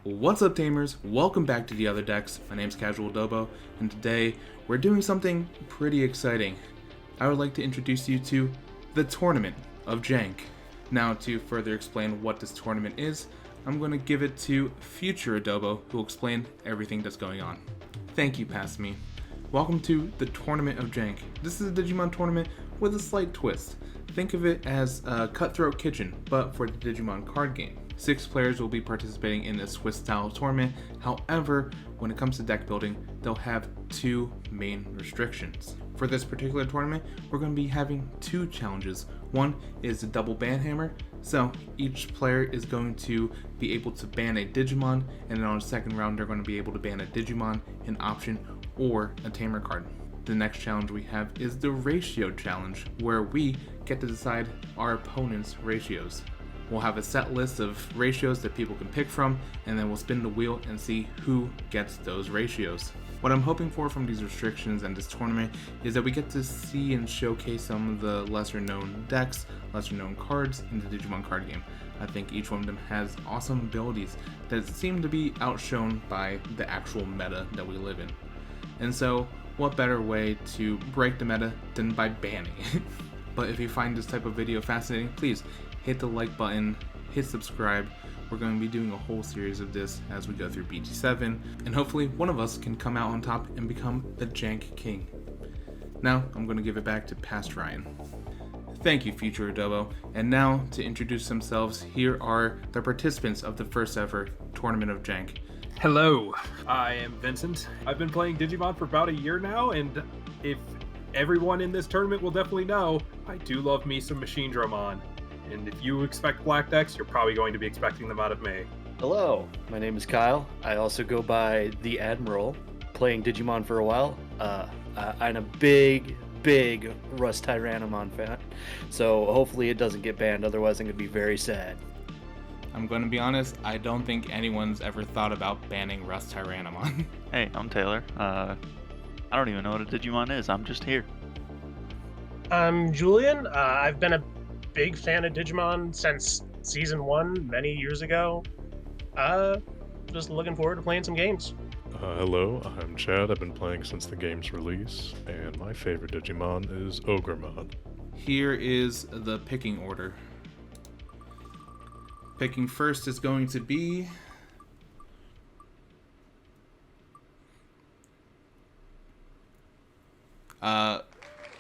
What's up, Tamers? Welcome back to the other decks. My name's Casual Dobo, and today we're doing something pretty exciting. I would like to introduce you to the Tournament of Jank. Now, to further explain what this tournament is, I'm going to give it to future Adobo, who will explain everything that's going on. Thank you, past me. Welcome to the Tournament of Jank. This is a Digimon tournament with a slight twist. Think of it as a Cutthroat Kitchen, but for the Digimon Card Game. 6 players will be participating in this Swiss-style tournament. However, when it comes to deck building, they'll have 2 main restrictions. For this particular tournament, we're going to be having 2 challenges. One is the double ban hammer, so each player is going to be able to ban a Digimon, and then on the second round, they're going to be able to ban a Digimon, an option, or a Tamer card. The next challenge we have is the ratio challenge, where we get to decide our opponent's ratios. We'll have a set list of ratios that people can pick from, and then we'll spin the wheel and see who gets those ratios. What I'm hoping for from these restrictions and this tournament is that we get to see and showcase some of the lesser known decks, lesser known cards in the Digimon Card Game. I think each one of them has awesome abilities that seem to be outshone by the actual meta that we live in. And so, what better way to break the meta than by banning? But if you find this type of video fascinating, please hit the like button, hit subscribe. We're going to be doing a whole series of this as we go through BG7, and hopefully one of us can come out on top and become the Jank King. Now, I'm going to give it back to Past Ryan. Thank you, future Adobo. And now, to introduce themselves, here are the participants of the first ever Tournament of Jank. Hello, I am Vincent. I've been playing Digimon for about a year now, and if everyone in this tournament will definitely know, I do love me some Machine Dramon. And if you expect black decks, you're probably going to be expecting them out of me. Hello, my name is Kyle. I also go by the Admiral, playing Digimon for a while. I'm a big Rust Tyrannomon fan, so hopefully it doesn't get banned, otherwise I'm going to be very sad. I'm going to be honest, I don't think anyone's ever thought about banning Rust Tyrannomon. Hey, I'm Taylor. I don't even know what a Digimon is. I'm just here. I'm Julian. I've been a big fan of Digimon since Season 1 many years ago. Just looking forward to playing some games. Hello, I'm Chad. I've been playing since the game's release, and my favorite Digimon is Ogremon. Here is the picking order. Picking first is going to be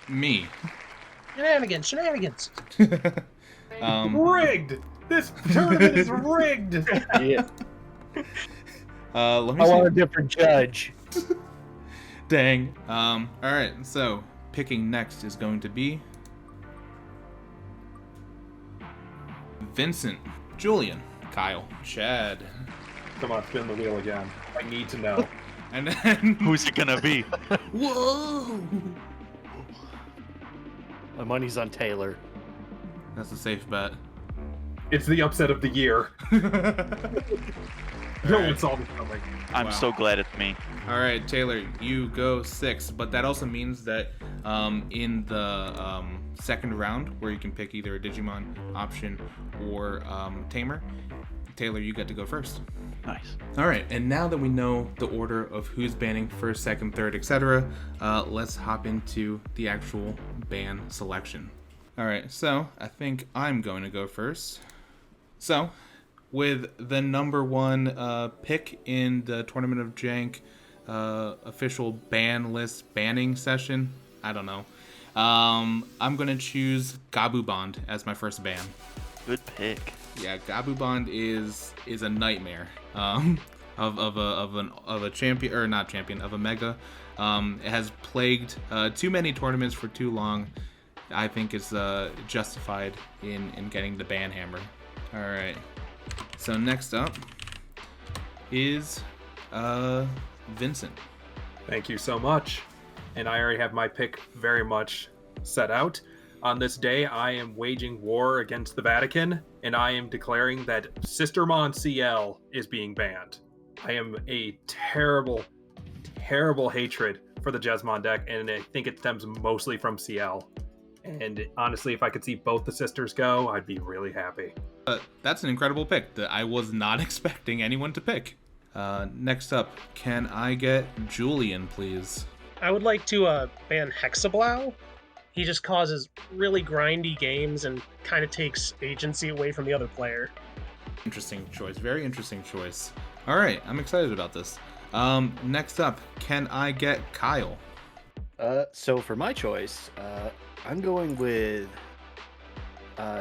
me. Shenanigans. Rigged! This tournament is rigged! Yeah. Let me I see. want a different judge. Dang. Alright, so picking next is going to be Vincent, Julian, Kyle, Chad. Come on, spin the wheel again. I need to know. And then Who's it gonna be? whoa! My money's on Taylor. That's a safe bet. It's the upset of the year. No one saw this coming. I'm Wow. so glad it's me. Alright, Taylor, you go 6, but that also means that in the second round, where you can pick either a Digimon option or Tamer, Taylor, you get to go first. Nice. Alright, and now that we know the order of who's banning first, second, third, etc., let's hop into the actual ban selection. Alright, so I think I'm going to go first. So, with the number 1 pick in the Tournament of Jank official ban list banning session, I don't know, I'm going to choose Gabubond as my first ban. Good pick. Yeah, Gabubond is a nightmare of a champion, or not champion, of a mega. It has plagued too many tournaments for too long. I think it's justified in getting the ban hammer. All right. So next up is Vincent. Thank you so much. And I already have my pick very much set out. On this day, I am waging war against the Vatican, and I am declaring that Sistermon CL is being banned. I am a terrible hatred for the Jesmon deck, and I think it stems mostly from CL. And honestly, if I could see both the sisters go, I'd be really happy. That's an incredible pick that I was not expecting anyone to pick. Next up, can I get Julian, please? I would like to ban Hexablow. He just causes really grindy games and kind of takes agency away from the other player. Interesting choice. Very interesting choice. All right, I'm excited about this. Next up, can I get Kyle? So for my choice, I'm going with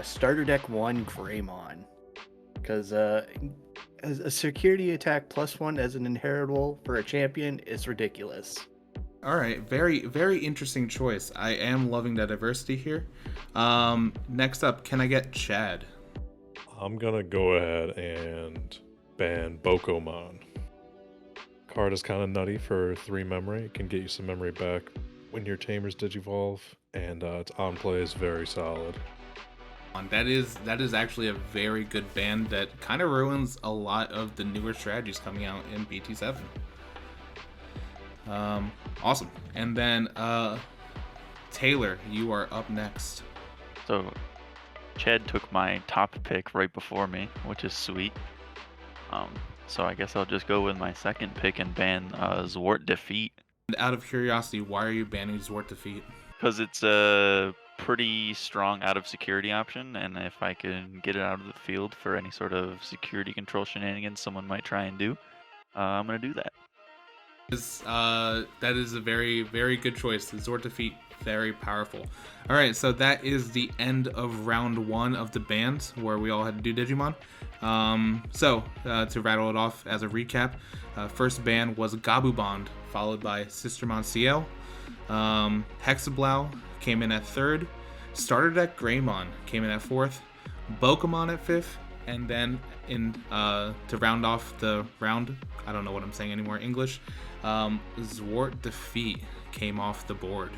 Starter Deck 1 Greymon. Because a security attack +1 as an inheritable for a champion is ridiculous. All right, very, very interesting choice. I am loving the diversity here. Next up, can I get Chad? I'm gonna go ahead and ban Bokomon. Card is kind of nutty for 3 memory. It can get you some memory back when your Tamers Digivolve, and its on play is very solid. That is actually a very good ban that kind of ruins a lot of the newer strategies coming out in BT7. Awesome. And then Taylor, you are up next. So Chad took my top pick right before me, which is sweet. So I guess I'll just go with my second pick and ban Zwart Defeat. And out of curiosity, why are you banning Zwart Defeat? Because it's a pretty strong out of security option, and if I can get it out of the field for any sort of security control shenanigans someone might try and do, I'm going to do that. That is a very, very good choice. The Zwart Defeat, very powerful. All right, so that is the end of round 1 of the bans where we all had to do Digimon. To rattle it off as a recap, first ban was Gabubond, followed by Sistermon CL. Hexablow came in at 3rd. Starter Deck Greymon came in at 4th. Bokomon at 5th. And then to round off the round, I don't know what I'm saying anymore, English, Zwart Defeat came off the board.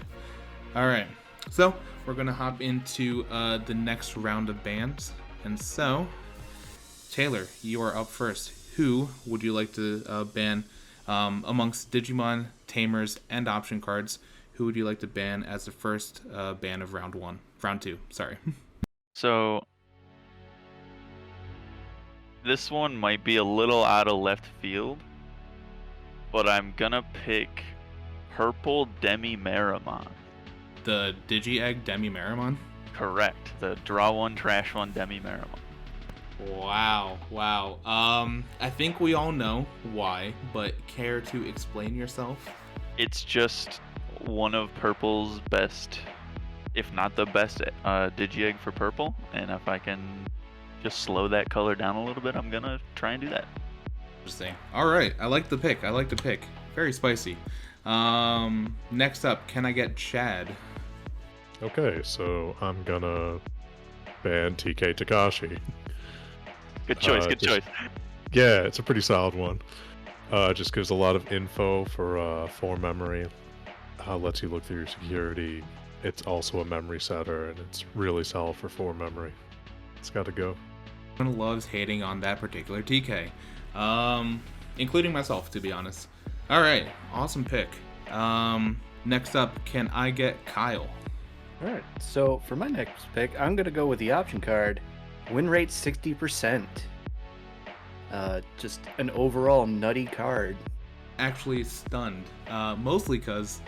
All right, so we're going to hop into the next round of bans. And so, Taylor, you are up first. Who would you like to ban amongst Digimon, Tamers, and option cards? Who would you like to ban as the first ban of round 2, sorry. So this one might be a little out of left field, but I'm gonna pick Purple Demi-Meramon. The Digi-Egg Demi-Meramon? Correct. The draw 1, trash 1 Demi-Meramon. Wow. I think we all know why, but care to explain yourself? It's just one of Purple's best, if not the best, Digi-Egg for Purple, and if I can just slow that color down a little bit, I'm gonna try and do that. Interesting. All right, I like the pick. Very spicy. Next up, can I get Chad? Okay, so I'm gonna ban TK Takashi. Good choice. Good choice. Yeah, it's a pretty solid one. Just gives a lot of info for 4 memory. Lets you look through your security. It's also a memory setter, and it's really solid for 4 memory. It's got to go. Everyone loves hating on that particular TK, including myself, to be honest. All right, awesome pick. Next up, can I get Kyle? All right, so for my next pick, I'm going to go with the option card, win rate 60%. Just an overall nutty card. Actually stunned, mostly because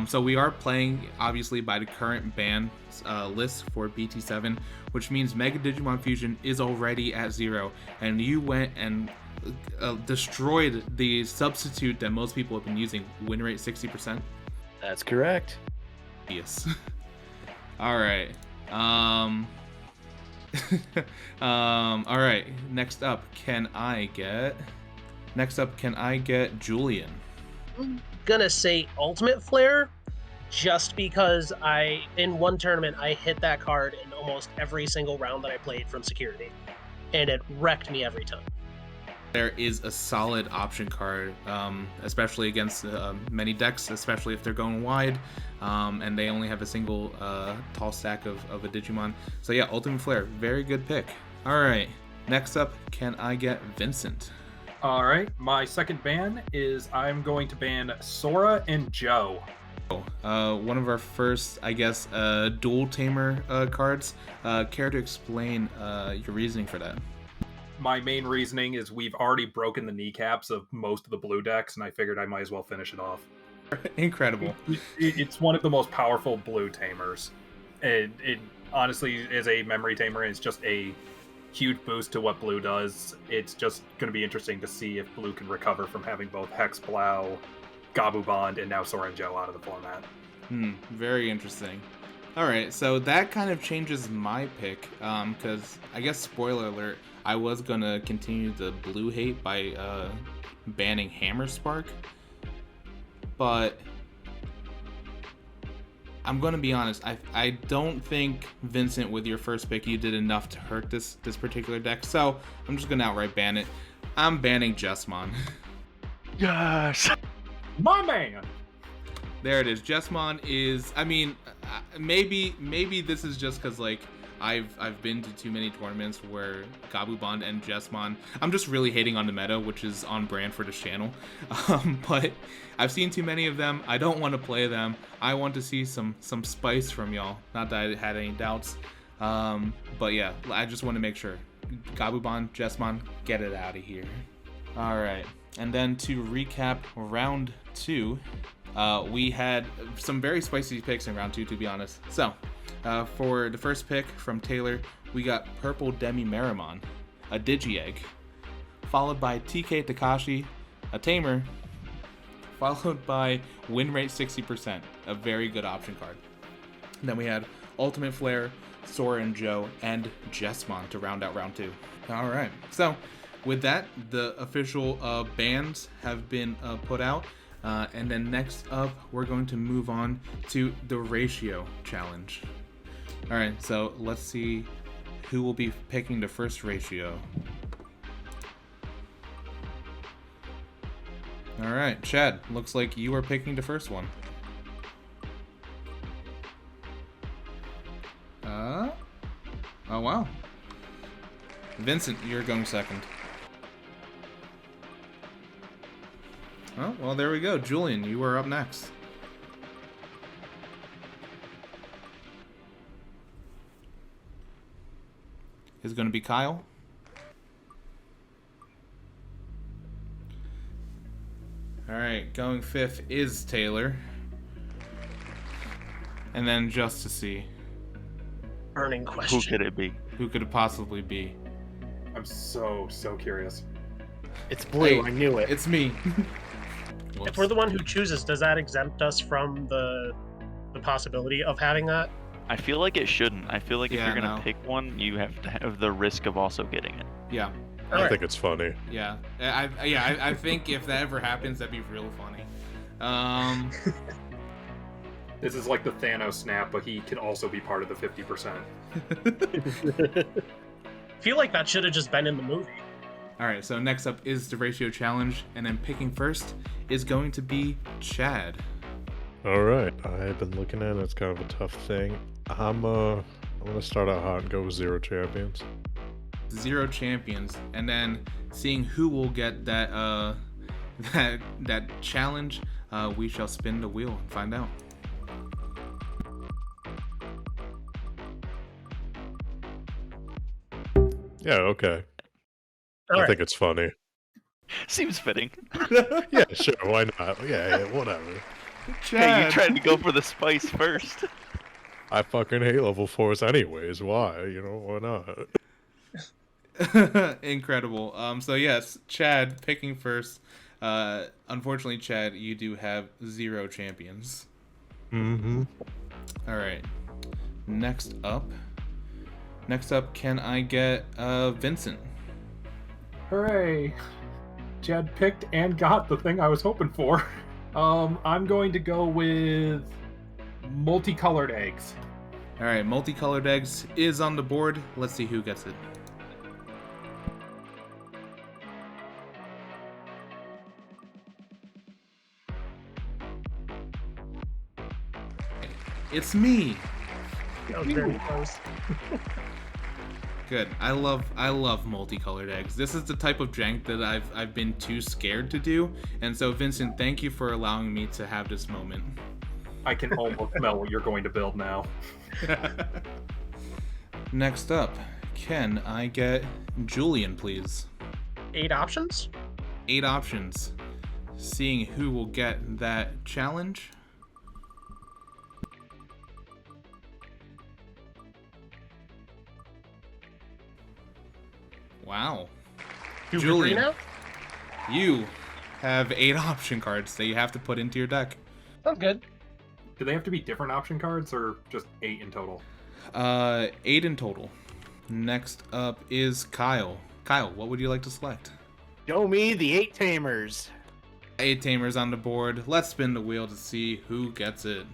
so we are playing obviously by the current ban list for BT7, which means Mega Digimon Fusion is already at 0, and you went and destroyed the substitute that most people have been using, win rate 60%. That's correct. Yes. All right. All right. Next up, can I get Julian? I'm gonna say Ultimate Flare, just because in one tournament I hit that card in almost every single round that I played from security, and it wrecked me every time. There is a solid option card, especially against many decks, especially if they're going wide, and they only have a single tall stack of a Digimon. So yeah, Ultimate Flare, very good pick. All right, next up, can I get Vincent? All right, my second ban is I'm going to ban Sora and Joe. One of our first, I guess, dual tamer cards. Care to explain your reasoning for that? My main reasoning is we've already broken the kneecaps of most of the blue decks, and I figured I might as well finish it off. Incredible. It's one of the most powerful blue tamers. It honestly is a memory tamer, and it's just a huge boost to what blue does. It's just going to be interesting to see if blue can recover from having both Hex Blau, Gabu Bond, and now Soren Joe out of the format. Very interesting. All right, so that kind of changes my pick, because I guess, spoiler alert, I was going to continue the blue hate by banning Hammer Spark, but I'm going to be honest, I don't think, Vincent, with your first pick, you did enough to hurt this particular deck, so I'm just going to outright ban it. I'm banning Jessamon. Yes! My man! There it is. Jessamon is, I mean, maybe this is just because, like, I've been to too many tournaments where Gabu Bond and Jessamon, I'm just really hating on the meta, which is on brand for this channel. But I've seen too many of them. I don't want to play them. I want to see some spice from y'all. Not that I had any doubts. But yeah, I just want to make sure. Gabu Bond, Jessamon, get it out of here. All right. And then to recap round 2, we had some very spicy picks in round 2, to be honest. So, for the first pick from Taylor, we got Purple Demi Meramon, a Digi-Egg, followed by TK Takashi, a Tamer, followed by Win Rate 60%, a very good option card. And then we had Ultimate Flare, Soren Joe, and Jessamon to round out round 2. All right, so with that, the official bans have been put out. And then next up, we're going to move on to the ratio challenge. All right, so let's see who will be picking the first ratio. All right, Chad, looks like you are picking the first one. Oh wow. Vincent, you're going second. Oh, well, there we go. Julian, you are up next. Is going to be Kyle. All right, going 5th is Taylor. And then just to see. Burning question. Who could it be? Who could it possibly be? I'm so curious. It's blue. Hey, I knew it. It's me. If we're the one who chooses, does that exempt us from the possibility of having that? I feel like it shouldn't. I feel like if Yeah, you're gonna no. pick one, you have to have the risk of also getting it. Yeah. I Alright. think it's funny. Yeah. I think if that ever happens, that'd be real funny. This is like the Thanos snap, but he can also be part of the 50%. I feel like that should have just been in the movie. All right, so next up is the ratio challenge, and then picking first is going to be Chad. All right, I've been looking at it. It's kind of a tough thing. I'm gonna start out hot and go with 0 champions. 0 champions, and then seeing who will get that that challenge, we shall spin the wheel and find out. Yeah, okay. All I right. think it's funny. Seems fitting. Yeah, sure. Why not? Yeah, whatever. Hey, you tried to go for the spice first. I fucking hate level 4s anyways. Why? You know, why not? Incredible. So yes, Chad picking first. Unfortunately, Chad, you do have 0 champions. Mm-hmm. All right. Next up, can I get Vincent? Hooray! Chad picked and got the thing I was hoping for. I'm going to go with multicolored eggs. All right, multicolored eggs is on the board. Let's see who gets it. It's me. That was very close. Good. I love multicolored eggs. This is the type of jank that I've been too scared to do. And so Vincent, thank you for allowing me to have this moment. I can almost smell what you're going to build now. Next up, can I get Julian, please? 8 options? 8 options. Seeing who will get that challenge. Wow. 2 for 3 Julian. now? You have 8 option cards that you have to put into your deck. Sounds good. Do they have to be different option cards or just 8 in total? 8 in total. Next up is Kyle. Kyle, what would you like to select? Show me the 8 Tamers. 8 Tamers on the board. Let's spin the wheel to see who gets it.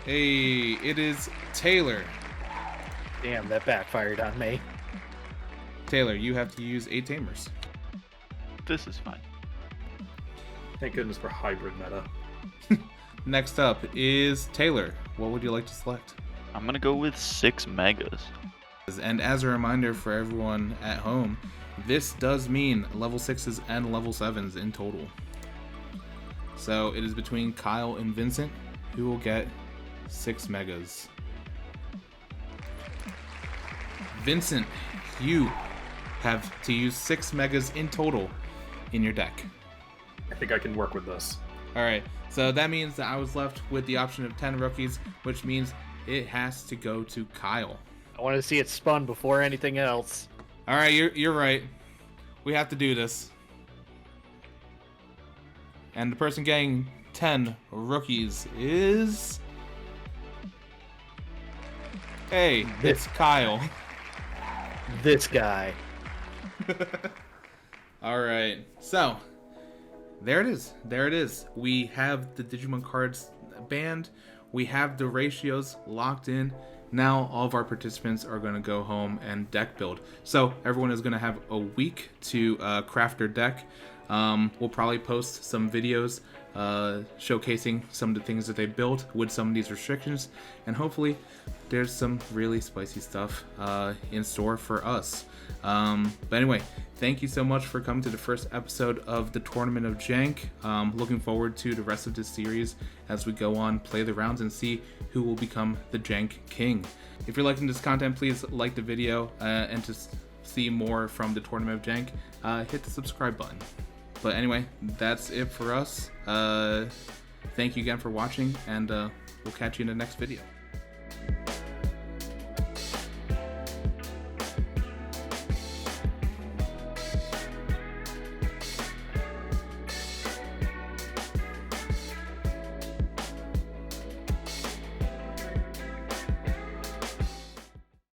Hey, it is Taylor. Damn, that backfired on me. Taylor, you have to use 8 Tamers. This is fine. Thank goodness for hybrid meta. Next up is Taylor. What would you like to select? I'm gonna go with 6 megas. And as a reminder for everyone at home, this does mean level 6s and level 7s in total. So it is between Kyle and Vincent who will get 6 megas. Vincent, you have to use 6 megas in total in your deck. I think I can work with this. Alright, so that means that I was left with the option of 10 rookies, which means it has to go to Kyle. I want to see it spun before anything else. Alright, you're right. We have to do this. And the person getting 10 rookies is... Hey, it's Kyle. This guy. Alright, so there it is. There it is. We have the Digimon cards banned. We have the ratios locked in. Now all of our participants are going to go home and deck build. So everyone is going to have a week to craft their deck. We'll probably post some videos showcasing some of the things that they built with some of these restrictions. And hopefully there's some really spicy stuff in store for us. But anyway, thank you so much for coming to the first episode of the Tournament of Jank. Looking forward to the rest of this series as we go on, play the rounds, and see who will become the Jank King. If you're liking this content, please like the video, and to see more from the Tournament of Jank, hit the subscribe button. But anyway, that's it for us. Thank you again for watching, and we'll catch you in the next video.